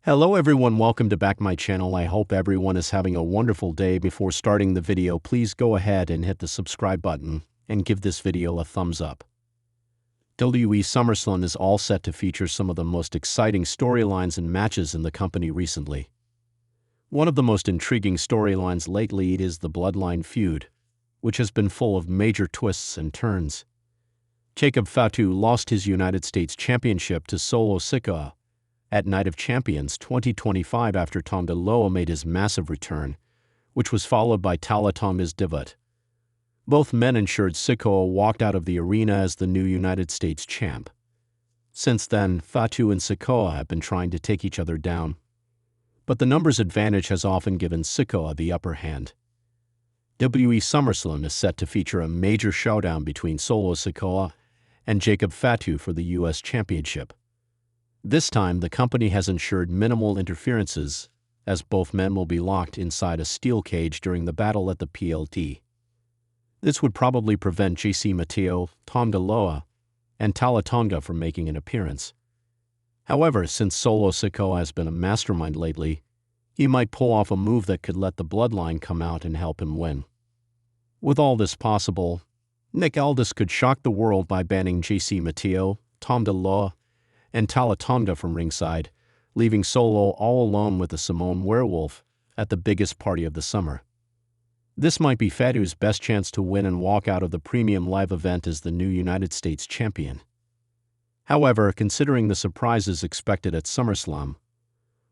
Hello everyone, welcome to back my channel. I hope everyone is having a wonderful day. Before starting the video, please go ahead and hit the subscribe button and give this video a thumbs up. WWE SummerSlam is all set to feature some of the most exciting storylines and matches in the company recently. One of the most intriguing storylines lately is the Bloodline feud, which has been full of major twists and turns. Jacob Fatu lost his United States Championship to Solo Sikoa at Night of Champions 2025 after Tonga Loa made his massive return, which was followed by Tala Tonga's debut. Both men ensured Sikoa walked out of the arena as the new United States champ. Since then, Fatu and Sikoa have been trying to take each other down, but the numbers advantage has often given Sikoa the upper hand. WWE SummerSlam is set to feature a major showdown between Solo Sikoa and Jacob Fatu for the U.S. Championship. This time, the company has ensured minimal interferences, as both men will be locked inside a steel cage during the battle at the PLT. This would probably prevent JC Mateo, Tonga Loa, and Tala Tonga from making an appearance. However, since Solo Sikoa has been a mastermind lately, he might pull off a move that could let the Bloodline come out and help him win. With all this possible, Aldis could shock the world by banning JC Mateo, Tonga Loa, and Tala Tonga from ringside, leaving Solo all alone with the Samoan werewolf at the biggest party of the summer. This might be Fatu's best chance to win and walk out of the premium live event as the new United States champion. However, considering the surprises expected at SummerSlam,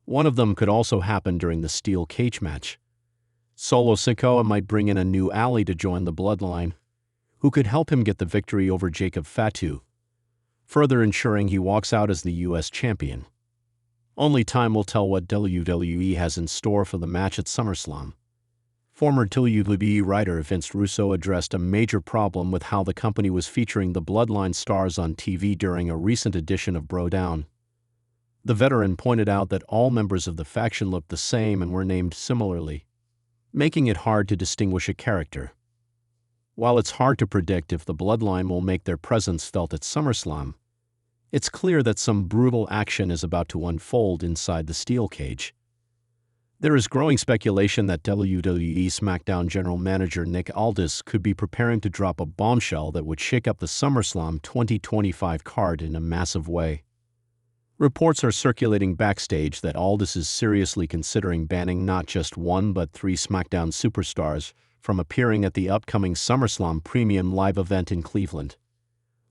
one of them could also happen during the steel cage match. Solo Sikoa might bring in a new ally to join the Bloodline, who could help him get the victory over Jacob Fatu, further ensuring he walks out as the U.S. champion. Only time will tell what WWE has in store for the match at SummerSlam. Former WWE writer Vince Russo addressed a major problem with how the company was featuring the Bloodline stars on TV during a recent edition of Bro Down. The veteran pointed out that all members of the faction looked the same and were named similarly, making it hard to distinguish a character. While it's hard to predict if the Bloodline will make their presence felt at SummerSlam, it's clear that some brutal action is about to unfold inside the steel cage. There is growing speculation that WWE SmackDown General Manager Aldis could be preparing to drop a bombshell that would shake up the SummerSlam 2025 card in a massive way. Reports are circulating backstage that Aldis is seriously considering banning not just one but three SmackDown superstars from appearing at the upcoming SummerSlam Premium Live event in Cleveland.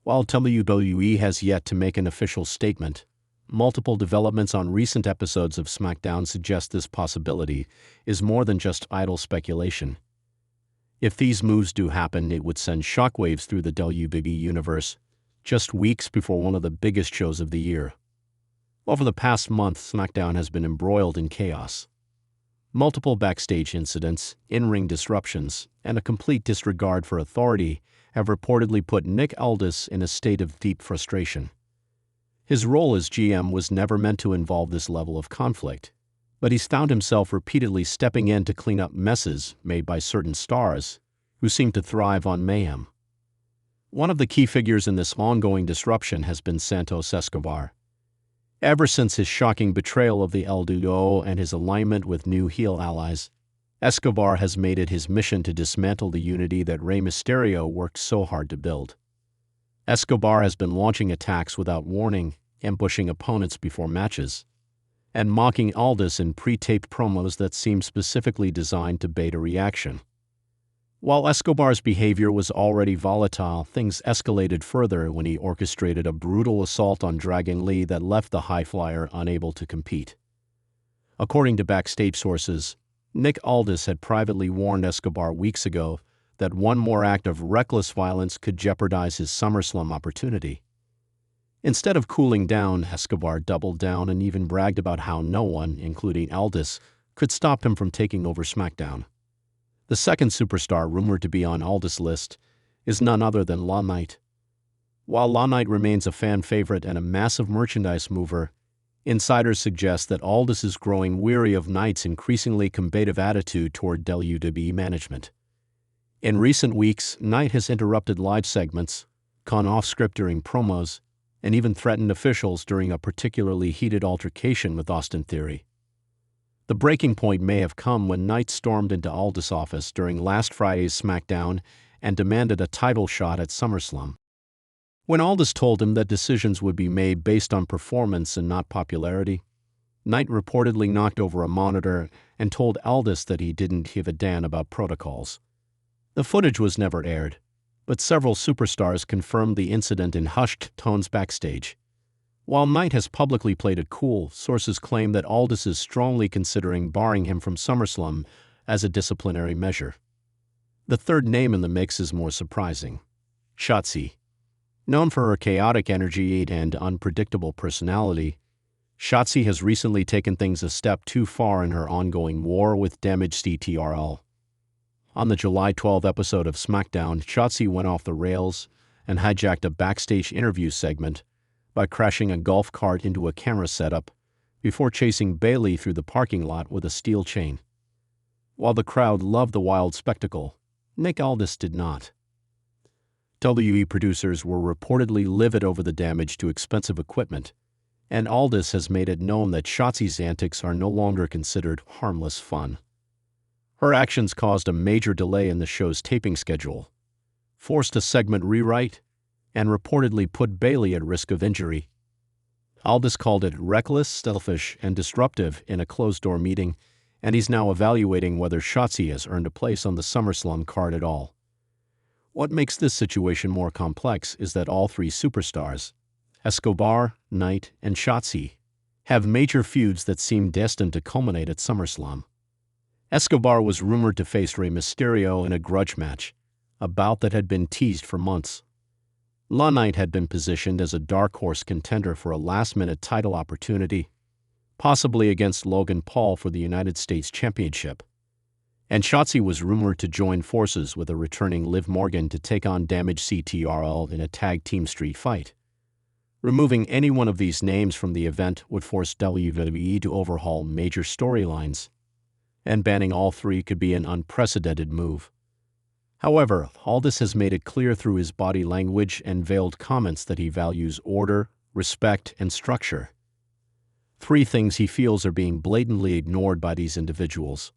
While WWE has yet to make an official statement, multiple developments on recent episodes of SmackDown suggest this possibility is more than just idle speculation. If these moves do happen, it would send shockwaves through the WWE universe, just weeks before one of the biggest shows of the year. Over the past month, SmackDown has been embroiled in chaos. Multiple backstage incidents, in-ring disruptions, and a complete disregard for authority have reportedly put Aldis in a state of deep frustration. His role as GM was never meant to involve this level of conflict, but he's found himself repeatedly stepping in to clean up messes made by certain stars who seem to thrive on mayhem. One of the key figures in this ongoing disruption has been Santos Escobar. Ever since his shocking betrayal of the El Duo and his alignment with new heel allies, Escobar has made it his mission to dismantle the unity that Rey Mysterio worked so hard to build. Escobar has been launching attacks without warning, ambushing opponents before matches, and mocking Aldis in pre-taped promos that seem specifically designed to bait a reaction. While Escobar's behavior was already volatile, things escalated further when he orchestrated a brutal assault on Dragon Lee that left the high flyer unable to compete. According to backstage sources, Aldis had privately warned Escobar weeks ago that one more act of reckless violence could jeopardize his SummerSlam opportunity. Instead of cooling down, Escobar doubled down and even bragged about how no one, including Aldis, could stop him from taking over SmackDown. The second superstar rumored to be on Aldis' list is none other than LA Knight. While LA Knight remains a fan favorite and a massive merchandise mover, insiders suggest that Aldis is growing weary of Knight's increasingly combative attitude toward WWE management. In recent weeks, Knight has interrupted live segments, gone off-script during promos, and even threatened officials during a particularly heated altercation with Austin Theory. The breaking point may have come when Knight stormed into Aldis' office during last Friday's SmackDown and demanded a title shot at SummerSlam. When Aldis told him that decisions would be made based on performance and not popularity, Knight reportedly knocked over a monitor and told Aldis that he didn't give a damn about protocols. The footage was never aired, but several superstars confirmed the incident in hushed tones backstage. While Knight has publicly played it cool, sources claim that Aldis is strongly considering barring him from SummerSlam as a disciplinary measure. The third name in the mix is more surprising: Shotzi. Known for her chaotic energy and unpredictable personality, Shotzi has recently taken things a step too far in her ongoing war with damaged CTRL. On the July 12 episode of SmackDown, Shotzi went off the rails and hijacked a backstage interview segment by crashing a golf cart into a camera setup before chasing Bayley through the parking lot with a steel chain. While the crowd loved the wild spectacle, Nick Aldis did not. WWE producers were reportedly livid over the damage to expensive equipment, and Aldis has made it known that Shotzi's antics are no longer considered harmless fun. Her actions caused a major delay in the show's taping schedule, forced a segment rewrite, and reportedly put Bayley at risk of injury. Aldis called it reckless, selfish, and disruptive in a closed-door meeting, and he's now evaluating whether Shotzi has earned a place on the SummerSlam card at all. What makes this situation more complex is that all three superstars, Escobar, Knight, and Shotzi, have major feuds that seem destined to culminate at SummerSlam. Escobar was rumored to face Rey Mysterio in a grudge match, a bout that had been teased for months. Knight had been positioned as a dark horse contender for a last-minute title opportunity, possibly against Logan Paul for the United States Championship. And Shotzi was rumored to join forces with a returning Liv Morgan to take on damaged CTRL in a tag team street fight. Removing any one of these names from the event would force WWE to overhaul major storylines, and banning all three could be an unprecedented move. However, Aldis has made it clear through his body language and veiled comments that he values order, respect, and structure. Three things he feels are being blatantly ignored by these individuals.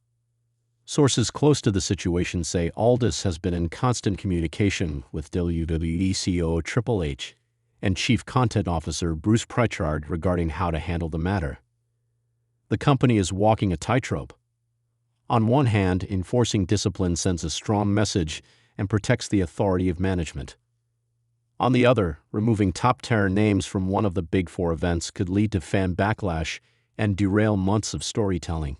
Sources close to the situation say Aldis has been in constant communication with WWE CEO Triple H and Chief Content Officer Bruce Pritchard regarding how to handle the matter. The company is walking a tightrope. On one hand, enforcing discipline sends a strong message and protects the authority of management. On the other, removing top-tier names from one of the Big Four events could lead to fan backlash and derail months of storytelling.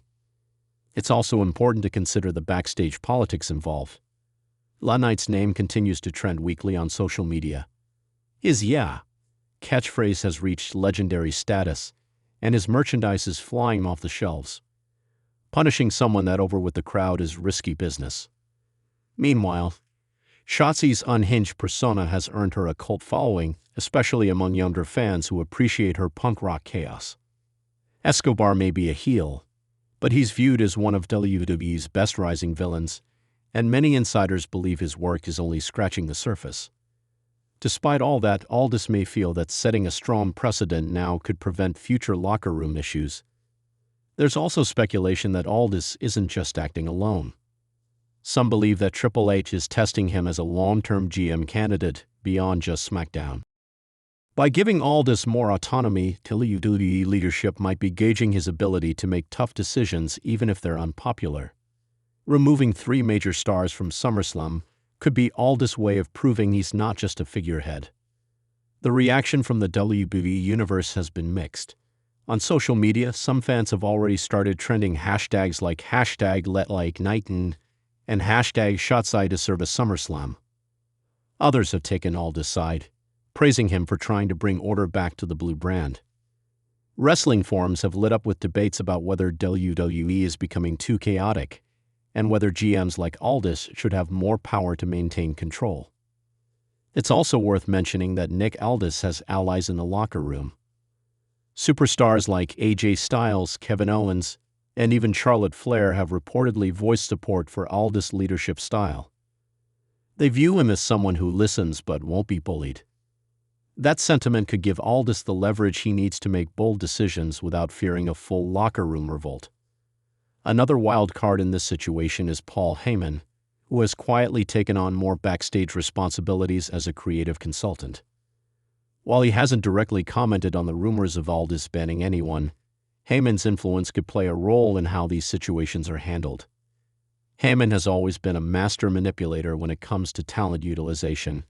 It's also important to consider the backstage politics involved. Knight's name continues to trend weekly on social media. His "yeah" catchphrase has reached legendary status, and his merchandise is flying off the shelves. Punishing someone that over with the crowd is risky business. Meanwhile, Shotzi's unhinged persona has earned her a cult following, especially among younger fans who appreciate her punk rock chaos. Escobar may be a heel, but he's viewed as one of WWE's best rising villains, and many insiders believe his work is only scratching the surface. Despite all that, Aldis may feel that setting a strong precedent now could prevent future locker room issues. There's also speculation that Aldis isn't just acting alone. Some believe that Triple H is testing him as a long-term GM candidate beyond just SmackDown. By giving Aldis more autonomy, WWE leadership might be gauging his ability to make tough decisions even if they're unpopular. Removing three major stars from SummerSlam could be Aldis' way of proving he's not just a figurehead. The reaction from the WWE universe has been mixed. On social media, some fans have already started trending hashtags like #LetLikeKnighton and #Shotzi to serve a SummerSlam. Others have taken Aldis' side, praising him for trying to bring order back to the blue brand. Wrestling forums have lit up with debates about whether WWE is becoming too chaotic and whether GMs like Aldis should have more power to maintain control. It's also worth mentioning that Nick Aldis has allies in the locker room. Superstars like AJ Styles, Kevin Owens, and even Charlotte Flair have reportedly voiced support for Aldis' leadership style. They view him as someone who listens but won't be bullied. That sentiment could give Aldis the leverage he needs to make bold decisions without fearing a full locker room revolt. Another wild card in this situation is Paul Heyman, who has quietly taken on more backstage responsibilities as a creative consultant. While he hasn't directly commented on the rumors of Aldis banning anyone, Heyman's influence could play a role in how these situations are handled. Heyman has always been a master manipulator when it comes to talent utilization,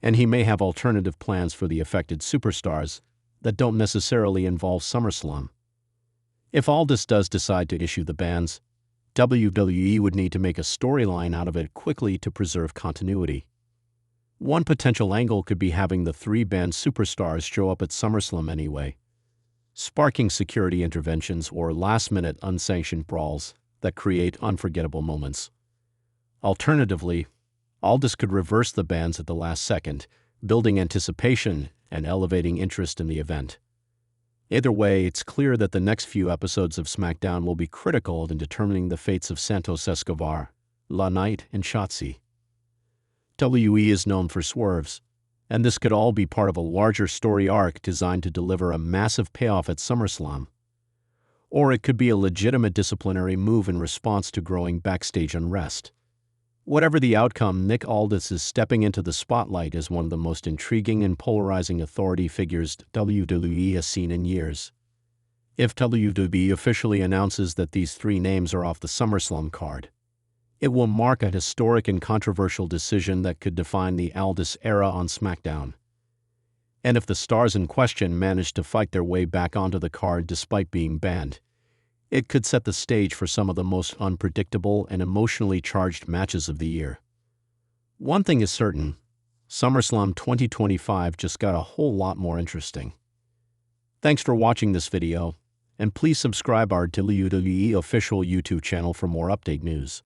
and he may have alternative plans for the affected superstars that don't necessarily involve SummerSlam. If Aldis does decide to issue the bans, WWE would need to make a storyline out of it quickly to preserve continuity. One potential angle could be having the three banned superstars show up at SummerSlam anyway, sparking security interventions or last-minute unsanctioned brawls that create unforgettable moments. Alternatively, Aldis could reverse the bans at the last second, building anticipation and elevating interest in the event. Either way, it's clear that the next few episodes of SmackDown will be critical in determining the fates of Santos Escobar, La Knight, and Shotzi. WWE is known for swerves, and this could all be part of a larger story arc designed to deliver a massive payoff at SummerSlam. Or it could be a legitimate disciplinary move in response to growing backstage unrest. Whatever the outcome, Nick Aldis is stepping into the spotlight as one of the most intriguing and polarizing authority figures WWE has seen in years. If WWE officially announces that these three names are off the SummerSlam card, it will mark a historic and controversial decision that could define the Aldis era on SmackDown. And if the stars in question manage to fight their way back onto the card despite being banned, it could set the stage for some of the most unpredictable and emotionally charged matches of the year. One thing is certain, SummerSlam 2025 just got a whole lot more interesting. Thanks for watching this video, and please subscribe our WWE official YouTube channel for more update news.